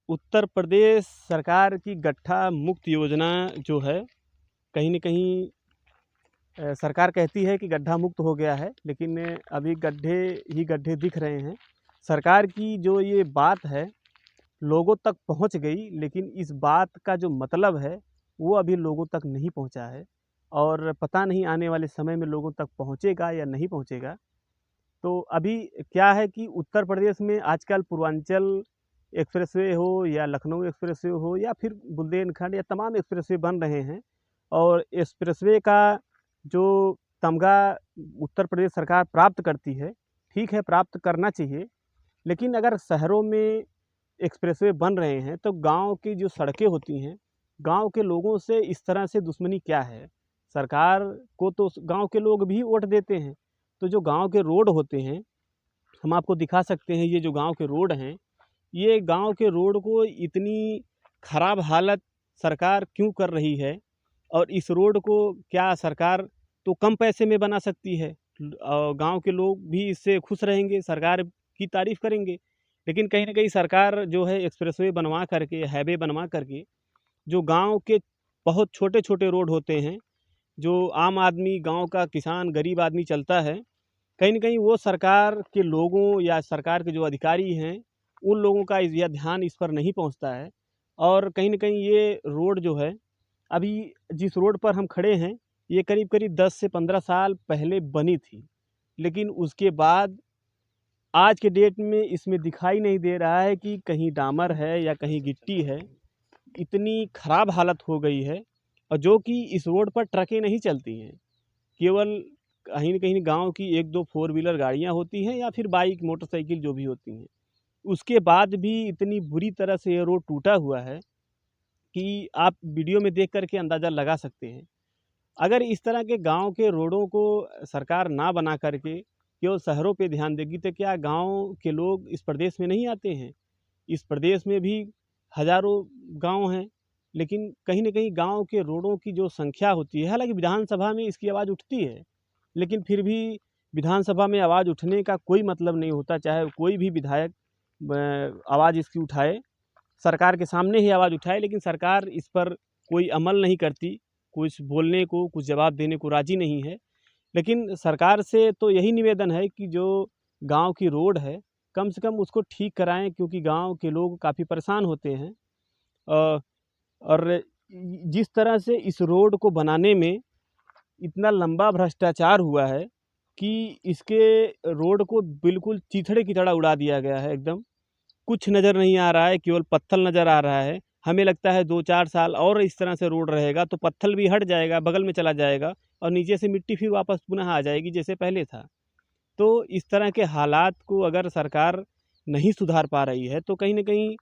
उत्तर प्रदेश सरकार की गड्ढा मुक्त योजना जो है, कहीं न कहीं सरकार कहती है कि गड्ढा मुक्त हो गया है, लेकिन अभी गड्ढे ही गड्ढे दिख रहे हैं। सरकार की जो ये बात है, लोगों तक पहुंच गई, लेकिन इस बात का जो मतलब है, वो अभी लोगों तक नहीं पहुंचा है और पता नहीं आने वाले समय में लोगों तक पहुंचेगा या नहीं पहुंचेगा। तो अभी क्या है कि उत्तर प्रदेश में आजकल पूर्वांचल एक्सप्रेसवे हो या लखनऊ एक्सप्रेसवे हो या फिर बुंदेलखंड या तमाम एक्सप्रेसवे बन रहे हैं और एक्सप्रेसवे का जो तमगा उत्तर प्रदेश सरकार प्राप्त करती है, ठीक है, प्राप्त करना चाहिए। लेकिन अगर शहरों में एक्सप्रेसवे बन रहे हैं तो गांव की जो सड़कें होती हैं, गांव के लोगों से इस तरह से दुश्मनी क्या है? सरकार को तो गांव के लोग भी वोट देते हैं। तो जो गांव के रोड होते हैं, हम आपको दिखा सकते हैं, ये जो गांव के रोड हैं, ये गांव के रोड को इतनी खराब हालत सरकार क्यों कर रही है? और इस रोड को क्या सरकार तो कम पैसे में बना सकती है? गांव के लोग भी इससे खुश रहेंगे, सरकार की तारीफ करेंगे। लेकिन कहीं ना कहीं सरकार जो है एक्सप्रेसवे बनवा करके, हाईवे बनवा करके, जो गांव के बहुत छोटे छोटे रोड होते हैं, जो आम आदमी, गांव का किसान, गरीब आदमी चलता है, कहीं न कहीं वो सरकार के लोगों या सरकार के जो अधिकारी हैं, उन लोगों का यह ध्यान इस पर नहीं पहुंचता है। और कहीं न कहीं ये रोड जो है, अभी जिस रोड पर हम खड़े हैं, ये करीब-करीब 10 से 15 साल पहले बनी थी। लेकिन उसके बाद आज के डेट में इसमें दिखाई नहीं दे रहा है कि कहीं डामर है या कहीं गिट्टी है। इतनी खराब हालत हो गई है और जो कि इस रोड पर ट्रकें नहीं चलती हैं। केवल कहीं न कहीं गाँव की 1-2 फ़ोर व्हीलर गाड़ियाँ होती हैं या फिर बाइक, मोटरसाइकिल जो भी होती हैं। उसके बाद भी इतनी बुरी तरह से ये रोड टूटा हुआ है कि आप वीडियो में देख कर के अंदाज़ा लगा सकते हैं। अगर इस तरह के गाँव के रोडों को सरकार ना बना कर के केवल शहरों पे ध्यान देगी, तो क्या गाँव के लोग इस प्रदेश में नहीं आते हैं? इस प्रदेश में भी हज़ारों गाँव हैं, लेकिन कहीं न कहीं गाँव के रोडों की जो संख्या होती है, हालाँकि विधानसभा में इसकी आवाज़ उठती है, लेकिन फिर भी विधानसभा में आवाज़ उठने का कोई मतलब नहीं होता, चाहे कोई भी विधायक आवाज़ इसकी उठाए, सरकार के सामने ही आवाज़ उठाए, लेकिन सरकार इस पर कोई अमल नहीं करती, कुछ बोलने को, कुछ जवाब देने को राज़ी नहीं है। लेकिन सरकार से तो यही निवेदन है कि जो गाँव की रोड है, कम से कम उसको ठीक कराएँ, क्योंकि गाँव के लोग काफ़ी परेशान होते हैं। अ, और जिस तरह से इस रोड को बनाने में इतना लंबा भ्रष्टाचार हुआ है कि इसके रोड को बिल्कुल चीथड़े की तरह उड़ा दिया गया है एकदम। कुछ नज़र नहीं आ रहा है, केवल पत्थर नज़र आ रहा है। हमें लगता है 2-4 साल और इस तरह से रोड रहेगा तो पत्थर भी हट जाएगा, बगल में चला जाएगा और नीचे से मिट्टी फिर वापस पुनः आ जाएगी जैसे पहले था। तो इस तरह के हालात को अगर सरकार नहीं सुधार पा रही है, तो कहीं न कहीं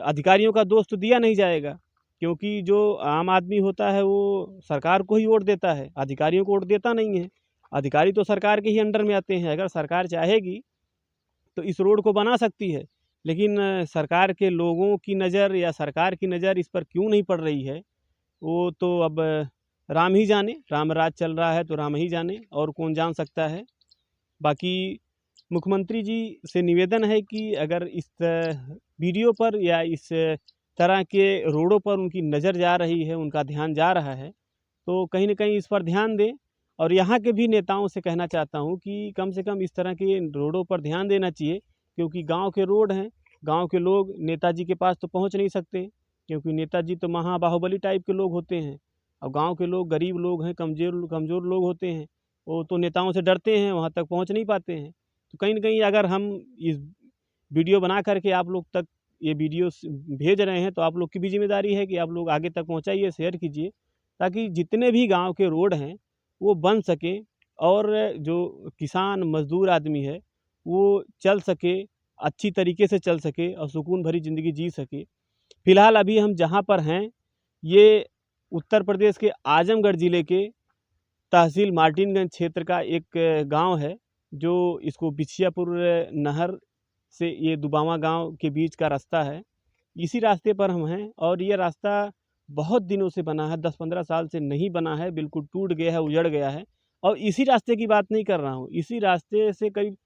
अधिकारियों का दोष तो दिया नहीं जाएगा, क्योंकि जो आम आदमी होता है वो सरकार को ही वोट देता है, अधिकारियों को वोट देता नहीं है। अधिकारी तो सरकार के ही अंडर में आते हैं। अगर सरकार चाहेगी तो इस रोड को बना सकती है, लेकिन सरकार के लोगों की नज़र या सरकार की नज़र इस पर क्यों नहीं पड़ रही है, वो तो अब राम ही जाने। राम राज चल रहा है तो राम ही जाने, और कौन जान सकता है। बाकी मुख्यमंत्री जी से निवेदन है कि अगर इस वीडियो पर या इस तरह के रोडों पर उनकी नज़र जा रही है, उनका ध्यान जा रहा है, तो कहीं न कहीं इस पर ध्यान दें। और यहाँ के भी नेताओं से कहना चाहता हूँ कि कम से कम इस तरह के रोडों पर ध्यान देना चाहिए, क्योंकि गाँव के रोड हैं, गाँव के लोग नेताजी के पास तो पहुँच नहीं सकते, क्योंकि नेताजी तो महाबाहुबली टाइप के लोग होते हैं। और गाँव के लोग गरीब लोग हैं, कमज़ोर कमज़ोर लोग होते हैं, वो तो नेताओं से डरते हैं, वहाँ तक पहुँच नहीं पाते हैं। तो कहीं न कहीं अगर हम इस वीडियो बना कर के आप लोग तक ये वीडियोस भेज रहे हैं, तो आप लोग की भी ज़िम्मेदारी है कि आप लोग आगे तक पहुँचाइए, शेयर कीजिए, ताकि जितने भी गाँव के रोड हैं, वो बन सकें और जो किसान मज़दूर आदमी है, वो चल सके, अच्छी तरीके से चल सके और सुकून भरी ज़िंदगी जी सके। फ़िलहाल अभी हम जहाँ पर हैं, ये उत्तर प्रदेश के आज़मगढ़ ज़िले के तहसील मार्टिनगंज क्षेत्र का एक गाँव है, जो इसको बिछियापुर नहर से ये दुबामा गाँव के बीच का रास्ता है। इसी रास्ते पर हम हैं और ये रास्ता बहुत दिनों से बना है, 10-15 साल से नहीं बना है, बिल्कुल टूट गया है, उजड़ गया है। और इसी रास्ते की बात नहीं कर रहा हूँ, इसी रास्ते से करीब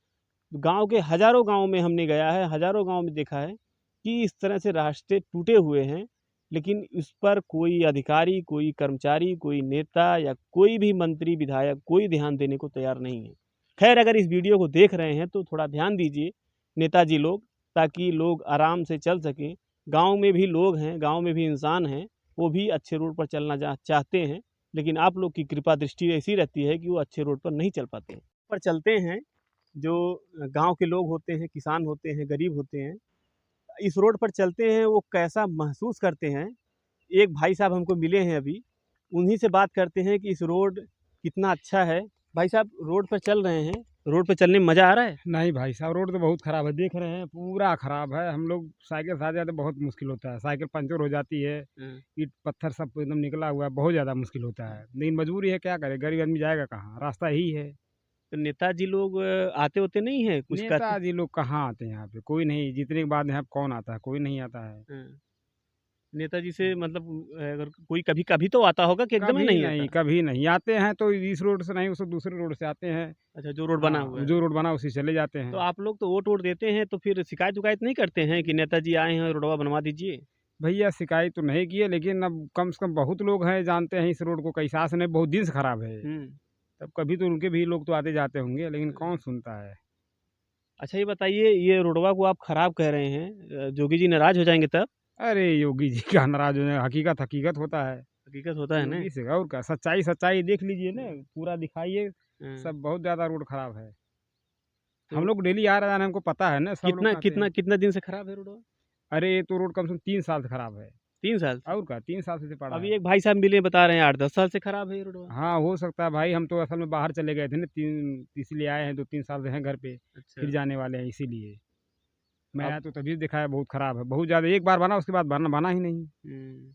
गाँव के हज़ारों गाँव में हमने गया है, हज़ारों गाँव में देखा है कि इस तरह से रास्ते टूटे हुए हैं, लेकिन इस पर कोई अधिकारी, कोई कर्मचारी, कोई नेता या कोई भी मंत्री, विधायक कोई ध्यान देने को तैयार नहीं है। खैर, अगर इस वीडियो को देख रहे हैं तो थोड़ा ध्यान दीजिए नेताजी लोग, ताकि लोग आराम से चल सकें। गाँव में भी लोग हैं, गाँव में भी इंसान हैं, वो भी अच्छे रोड पर चलना चाहते हैं, लेकिन आप लोग की कृपा दृष्टि ऐसी रहती है कि वो अच्छे रोड पर नहीं चल पाते हैं। पर चलते हैं, जो गाँव के लोग होते हैं, किसान होते हैं, गरीब होते हैं, इस रोड पर चलते हैं, वो कैसा महसूस करते हैं। एक भाई साहब हमको मिले हैं अभी, उन्हीं से बात करते हैं कि इस रोड कितना अच्छा है। भाई साहब, रोड पर चल रहे हैं, रोड पे चलने में मज़ा आ रहा है? नहीं भाई साहब, रोड तो बहुत ख़राब है, देख रहे हैं पूरा ख़राब है। हम लोग साइकिल से आ जाते बहुत मुश्किल होता है, साइकिल पंचर हो जाती है, ईंट पत्थर सब एकदम निकला हुआ है, बहुत ज़्यादा मुश्किल होता है। लेकिन मजबूरी है, क्या करे, गरीब आदमी जाएगा कहाँ, रास्ता ही है। तो नेताजी लोग आते होते नहीं हैं, कुछ कहते? नेताजी लोग कहाँ आते हैं यहाँ पे, कोई नहीं। जीतने के बाद यहाँ पे कौन आता है, कोई नहीं आता है। हाँ, नेताजी से मतलब अगर कोई कभी कभी तो आता होगा कि एकदम ही कभी नहीं नहीं, आता? कभी नहीं आते हैं, तो इस रोड से नहीं, उस दूसरे रोड से आते हैं। अच्छा, जो रोड बना हुआ हाँ, है। जो रोड बना उसी से चले जाते तो हैं। आप लोग तो वोट वोट देते हैं, तो फिर शिकायत उकायत नहीं करते हैं कि नेताजी आए हैं, रोडवा बनवा दीजिए? भैया शिकायत तो नहीं की है, लेकिन अब कम से कम बहुत लोग हैं जानते हैं इस रोड को, कई साल से नहीं, बहुत दिन से खराब है। हम्म। तब कभी तो उनके भी लोग तो आते जाते होंगे, लेकिन कौन सुनता है। अच्छा, ये बताइए, ये रोडवा को आप खराब कह रहे हैं, जोगी जी नाराज हो जाएंगे तब? अरे योगी जी क्या नाराज होने, हकीकत हकीकत होता है। हकीकत होता है ना? योगी से और क्या, सच्चाई सच्चाई देख लीजिए ना, हम्म, पूरा दिखाइए। हाँ। सब बहुत ज़्यादा रोड खराब है। हम तो लोग डेली आ रहे हैं, हमको पता है ना, सब लोग कितना आते कितना हैं। कितना दिन से खराब है रोडवा? अरे ये तो रोड कम से कम 3 साल से खराब है। 3 साल से? और क्या, 3 साल से पड़ा अभी है। एक भाई साहब मिले, बता रहे हैं 8-10 साल से खराब है ये रोडवा। हाँ हो सकता है भाई, हम तो असल में बाहर चले गए थे ना, इसलिए आए हैं, 2-3 साल से हैं घर पे, अच्छा। फिर जाने वाले हैं इसीलिए। मैं अब आया तो तभी देखा है बहुत ख़राब है, बहुत ज़्यादा। एक बार बना, उसके बाद बना बना ही नहीं। हम्म,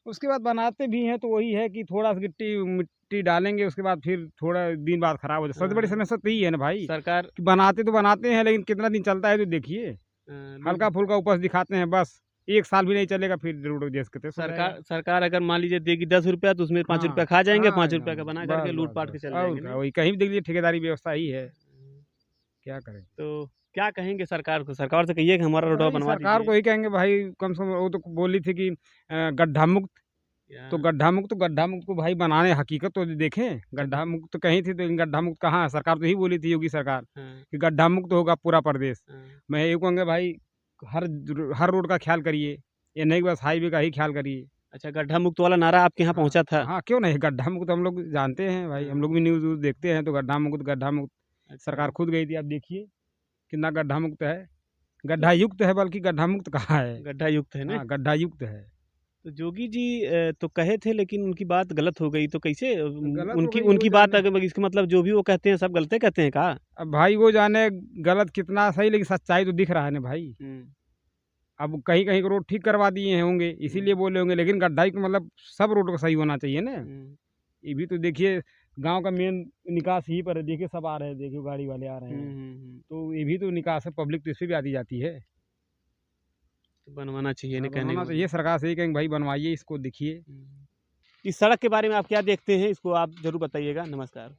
उसके बाद बनाते भी हैं तो वही है कि थोड़ा सा गिट्टी मिट्टी डालेंगे, उसके बाद फिर थोड़ा दिन बाद ख़राब हो जाए। सबसे बड़ी हाँ, समस्या तो यही है ना भाई, सरकार कि बनाते तो बनाते हैं, लेकिन कितना दिन चलता है तो देखिए। लोग, हल्का फुल्का उपज दिखाते हैं बस, 1 साल भी नहीं चलेगा, फिर रोड जैसे के तैसे हो जाएगा। सरकार सरकार अगर मान लीजिए देगी 10 रुपया, तो उसमें 5 रुपया हाँ खा जाएंगे, हाँ 5 रुपया का एकदम, बना करके बस लूट बस पाट के बस, चल और जाएंगे, क्या, नहीं? वही कहीं भी देख लीजिए, ठेकेदारी व्यवस्था ही है। क्या करें। तो क्या कहेंगे सरकार को? सरकार से कहिए कि हमारा रोडवा भाई बनवा सरकार दीजिए। को ही कहेंगे भाई, कम से कम वो तो बोली थी कि गड्ढा मुक्त। या तो गड्ढा मुक्त को भाई बनाने हकीकत तो देखें। अच्छा, गड्ढा मुक्त तो कहीं थी, तो गड्ढा मुक्त कहाँ है? सरकार तो ही बोली थी, योगी सरकार, हाँ, कि गड्ढा मुक्त होगा पूरा प्रदेश। हाँ। मैं ये कहूँगा भाई, हर रोड का ख्याल करिए, ये नहीं कि बस हाईवे का ही ख्याल करिए। अच्छा, गड्ढा मुक्त वाला नारा आपके यहाँ हाँ पहुँचा था? हाँ, क्यों नहीं, गड्ढा मुक्त हम लोग जानते हैं भाई, हम हाँ, लोग भी न्यूज़ व्यूज़ देखते हैं, तो गड्ढा मुक्त गड्ढा मुक्त। अच्छा। सरकार खुद गई थी, आप देखिए कितना गड्ढा मुक्त है। तो गड्ढा युक्त है, बल्कि गड्ढा मुक्त कहाँ है। गड्ढा युक्त है ना? हाँ, गड्ढा युक्त है। तो जोगी जी तो कहे थे, लेकिन उनकी बात गलत हो गई, तो कैसे गलत हो उनकी गई वो उनकी बात जाने। अगर इसका मतलब जो भी वो कहते हैं सब गलते कहते हैं का? अब भाई वो जाने गलत कितना सही, लेकिन सच्चाई तो दिख रहा है ना भाई। हुँ, अब कहीं कहीं रोड ठीक करवा दिए हैं होंगे, हुँ, इसीलिए बोले होंगे, लेकिन गड्ढा ही तो मतलब सब रोड का सही होना चाहिए ना। हुँ, ये भी तो देखिए, गांव का मेन निकास यहीं पर है, देखिए सब आ रहे हैं, देखिए गाड़ी वाले आ रहे हुँ, हैं, हुँ, हुँ। तो ये भी तो निकास है, पब्लिक तो इस पे भी आती जाती है। तो बनवाना चाहिए ना, हाँ, कहने का बनवाना मतलब। चाहिए, सरकार से ही कहेंगे भाई बनवाइए इसको, देखिए। हुँ। इस सड़क के बारे में आप क्या देखते हैं? इसको आप ज़रूर बताइएगा। नमस्कार।